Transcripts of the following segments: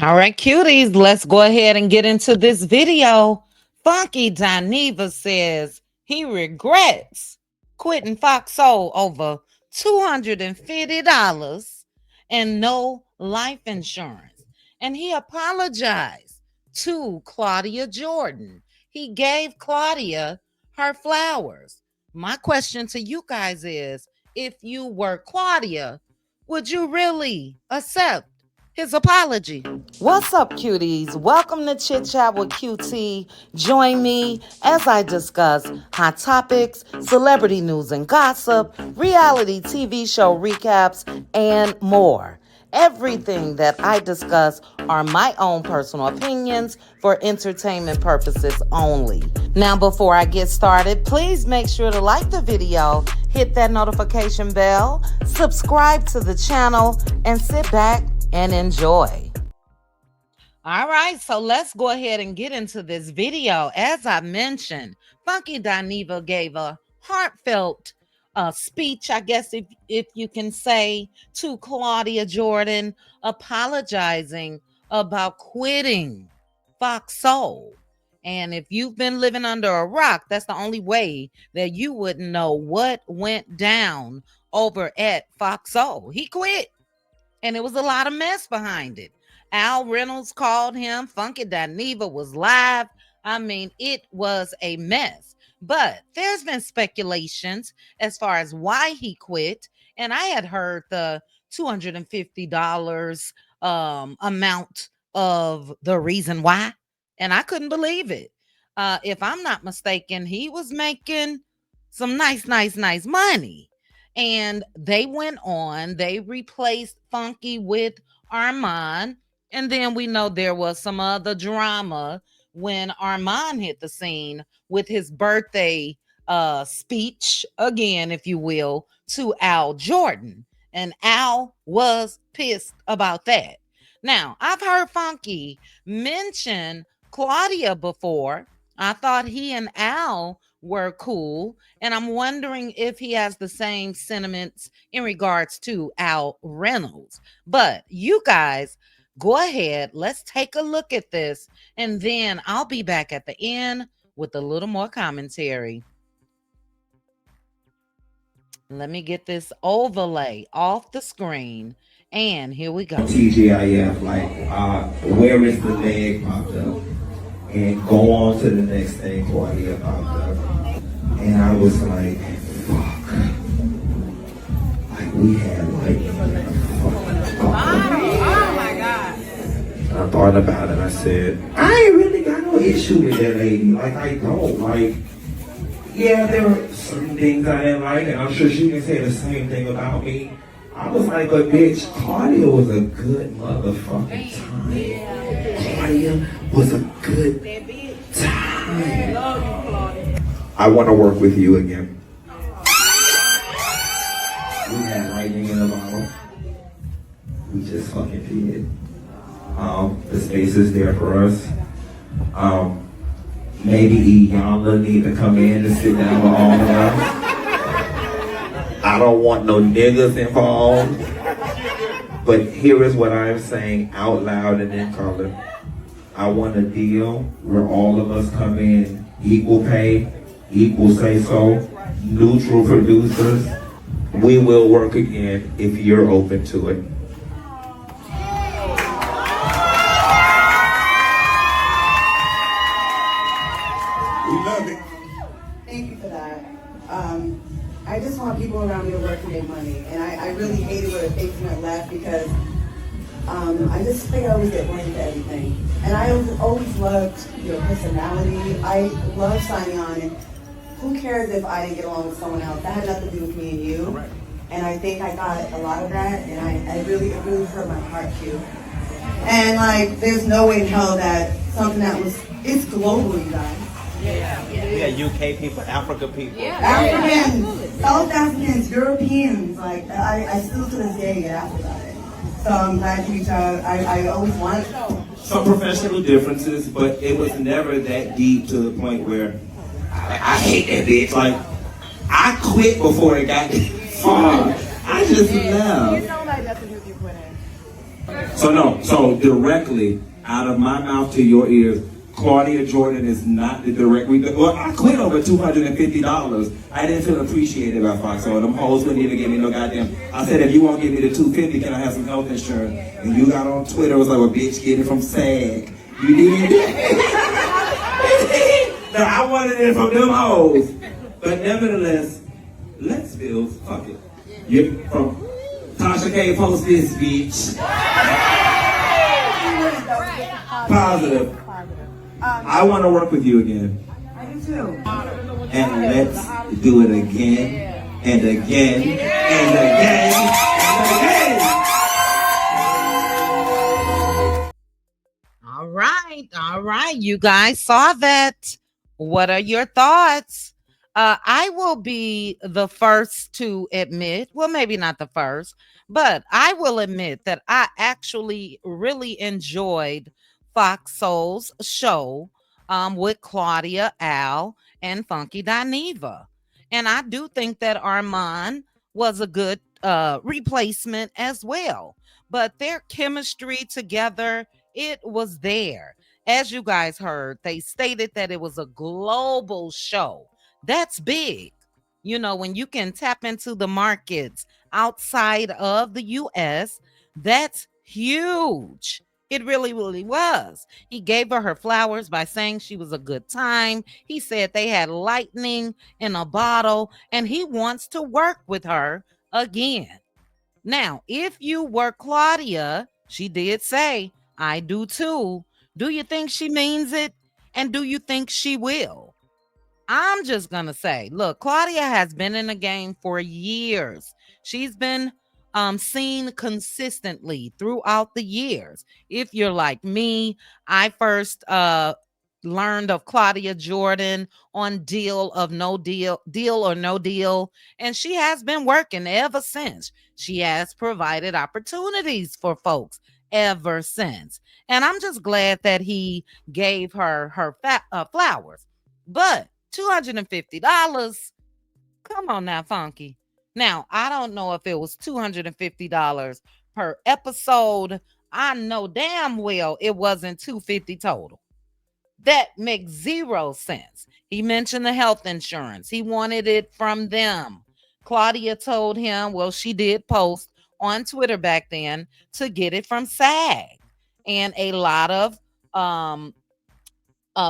All right, cuties, let's go ahead and get into this video. Funky Dineva says he regrets quitting Fox Soul over $250 and no life insurance. And he apologized to Claudia Jordan. He gave Claudia her flowers. My question to you guys is, if you were Claudia, would you really accept his apology? What's up, cuties? Welcome to Chit Chat with QT. Join me as I discuss hot topics, celebrity news and gossip, reality TV show recaps, and more. Everything that I discuss are my own personal opinions for entertainment purposes only. Now, before I get started, please make sure to like the video, hit that notification bell, subscribe to the channel, and sit back and enjoy. All right, so let's go ahead and get into this video. As I mentioned, Funky Dineva gave a heartfelt speech, I guess if you can say, to Claudia Jordan, apologizing about quitting Fox Soul. And if you've been living under a rock, that's the only way that you wouldn't know what went down over at Fox Soul. He quit, and it was a lot of mess behind it. Al Reynolds called him. Funky Dineva was live. I mean, it was a mess. But there's been speculations as far as why he quit. And I had heard the $250 amount of the reason why. And I couldn't believe it. If I'm not mistaken, he was making some nice money. And they went on, they replaced Funky with Armand. And then we know there was some other drama when Armand hit the scene with his birthday speech, again, if you will, to Al Jordan. And Al was pissed about that. Now, I've heard Funky mention Claudia before. I thought he and Al were cool, and I'm wondering if he has the same sentiments in regards to Al Reynolds. But you guys, go ahead, let's take a look at this, and then I'll be back at the end with a little more commentary. Let me get this overlay off the screen, and here we go. TGIF, where is the leg popped up? And go on to the next thing, Claudia popped up. And I was like, fuck. Like, we had, oh my God. I thought about it. I said, I ain't really got no issue with that lady. Like, I don't. Like, yeah, there were certain things I didn't like, and I'm sure she can say the same thing about me. I was like, but bitch, Claudia was a good motherfucking time. Claudia was a good time. I want to work with you again. We had lightning in a bottle. We just fucking did. The space is there for us. Maybe Iyanla need to come in and sit down with all of us. I don't want no niggas involved. But here is what I'm saying out loud and in color. I want a deal where all of us come in equal pay, equal say so, neutral producers. We will work again if you're open to it. Thank you for that. I just want people around me to work and make money. And I really hated where things went left because I just think I always get blamed for everything. And I always loved your personality. I love signing on. And who cares if I didn't get along with someone else? That had nothing to do with me and you. Correct. And I think I got a lot of that. And it really hurt my heart too. And there's no way in hell that something that it's global, you guys. Yeah, UK people, Africa people. Yeah. Africans, South Africans, Europeans, I still to this day get asked about it. So I'm glad to reach out. I always wanted to know. Some professional differences, but it was never that deep to the point where I hate that bitch. Like, I quit before it got far. I just left. It don't like nothing with you quitting. So no, so directly out of my mouth to your ears, Claudia Jordan is not the direct. Well, I quit over $250. I didn't feel appreciated by Fox, so them hoes wouldn't even give me no goddamn. I said, if you won't give me the $250, can I have some health insurance? And you got on Twitter, was like, well, bitch, get it from SAG. You did. No, I wanted it from them hoes. But nevertheless, let's build. Fuck it. You from Tasha K. Post this, bitch. Positive. I want to work with you again. I do too. And let's do it again and again and again and again. All right. You guys saw that. What are your thoughts? I will be the first to admit, well, maybe not the first, but I will admit that I actually really enjoyed Fox Soul's show with Claudia, Al, and Funky Dineva. And I do think that Armand was a good replacement as well. But their chemistry together, it was there. As you guys heard, they stated that it was a global show. That's big. You know, when you can tap into the markets outside of the US, that's huge. It really, really was. He gave her flowers by saying she was a good time. He said they had lightning in a bottle and he wants to work with her again. Now, if you were Claudia, she did say, I do too. Do you think she means it? And do you think she will? I'm just going to say, look, Claudia has been in the game for years. She's been seen consistently throughout the years. If you're like me, I first learned of Claudia Jordan on Deal or No Deal, and she has been working ever since. She has provided opportunities for folks ever since. And I'm just glad that he gave her flowers. But $250, come on now, Funky. Now, I don't know if it was $250 per episode. I know damn well it wasn't $250 total. That makes zero sense. He mentioned the health insurance. He wanted it from them. Claudia told him, well, she did post on Twitter back then to get it from SAG. And a lot of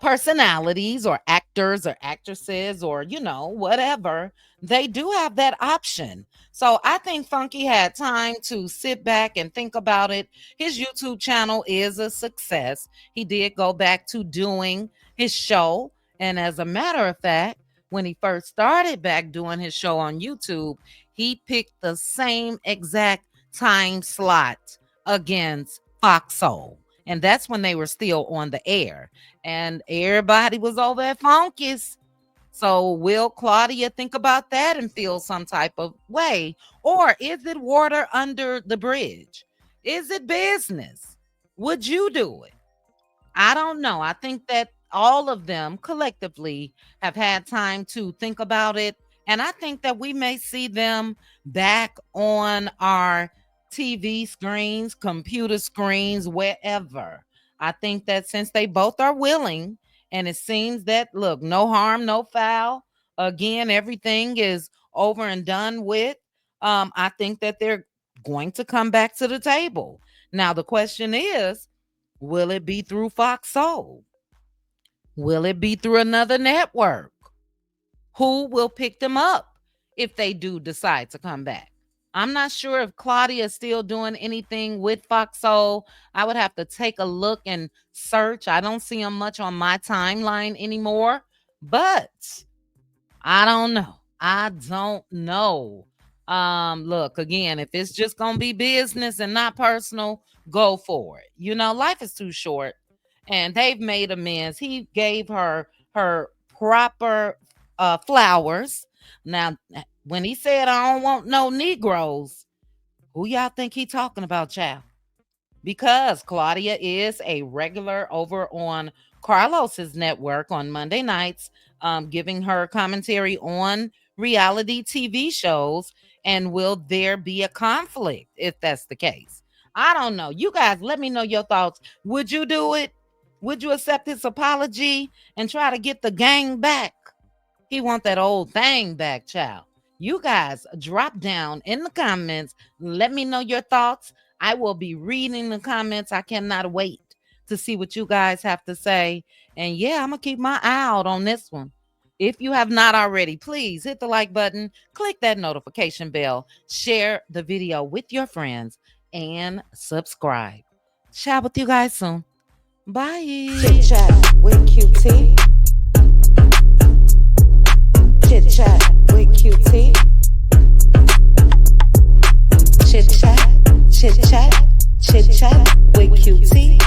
personalities or actors or actresses or, you know, whatever, they do have that option. So I think Funky had time to sit back and think about it. His YouTube channel is a success. He did go back to doing his show. And as a matter of fact, when he first started back doing his show on YouTube, he picked the same exact time slot against Fox Soul. And that's when they were still on the air. And everybody was over at Funky's. So will Claudia think about that and feel some type of way? Or is it water under the bridge? Is it business? Would you do it? I don't know. I think that all of them collectively have had time to think about it. And I think that we may see them back on our TV screens, computer screens, wherever. I think that since they both are willing, and it seems that, look, no harm, no foul. Again, everything is over and done with. I think that they're going to come back to the table. Now, the question is, will it be through Fox Soul? Will it be through another network? Who will pick them up if they do decide to come back? I'm not sure if Claudia is still doing anything with Fox Soul. I would have to take a look and search. I don't see him much on my timeline anymore, but I don't know. I don't know. Look, again, if it's just gonna be business and not personal, go for it. You know, life is too short, and they've made amends. He gave her proper flowers. Now, when he said, I don't want no Negroes, who y'all think he talking about, child? Because Claudia is a regular over on Carlos's network on Monday nights, giving her commentary on reality TV shows. And will there be a conflict if that's the case? I don't know. You guys, let me know your thoughts. Would you do it? Would you accept his apology and try to get the gang back? He want that old thing back, child. You guys drop down in the comments. Let me know your thoughts. I will be reading the comments. I cannot wait to see what you guys have to say. And yeah, I'm going to keep my eye out on this one. If you have not already, please hit the like button, click that notification bell, share the video with your friends, and subscribe. Chat with you guys soon. Bye. Chit chat with QT. Chit chat with QT. Chit chat, chit chat, chit chat with QT.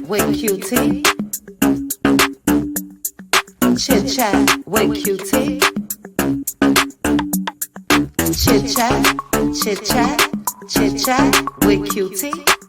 With QT. Chit chat with QT. Chit chat, chit chat, chit chat with QT.